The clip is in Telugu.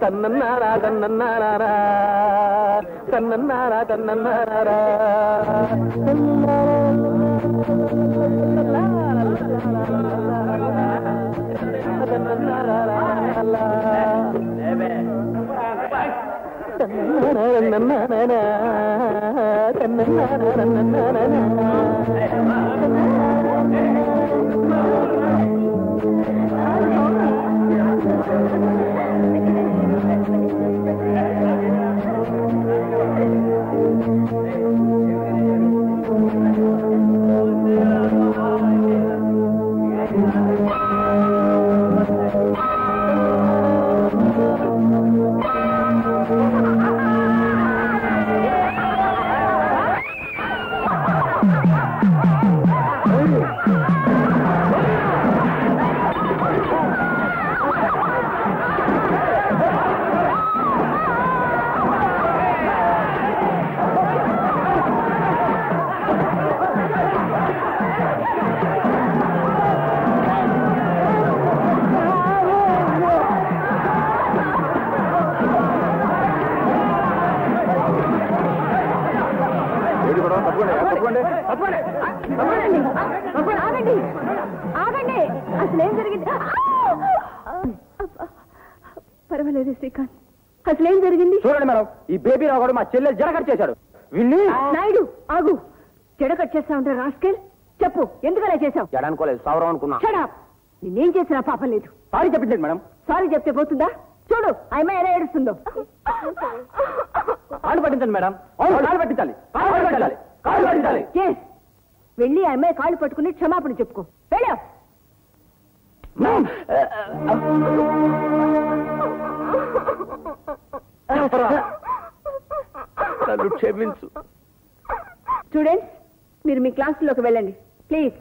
తన్నన్నారా తన్నన్నారా తన్నన్నారా తన్నన్నారా అసలేం జరిగింది? పర్వాలేదు శ్రీకాంత్, అసలేం జరిగింది? చూడండి మేడం, ఈ బేబీ రావు కూడా మా చెల్లెలు జడకట్ చేశాడు. విన్ని నాయుడు ఆగు, జడకట్ చేస్తా ఉంటా రాస్కెల్. చెప్పు, ఎందుకలా చేశావు? జడ అనుకోలేదు, సౌరం అనుకున్నా. నేనేం చేసినా పాపం లేదు. Sorry చెప్పించండి madam. సారీ చెప్తే పోతుందా? చూడు అమ్మాయి ఎలా ఏడుస్తుందో. కాళ్ళు పట్టించండి మేడం. కాళ్ళు పట్టించాలి, కాళ్ళు పట్టించాలి, కాళ్ళు పట్టించాలి. వెళ్ళి ఆ అమ్మాయి కాళ్ళు పట్టుకుని క్షమాపణ చెప్పుకో. వెళ్ళా నన్ను క్షమించు. స్టూడెంట్స్, మీరు మీ క్లాసులోకి వెళ్ళండి ప్లీజ్.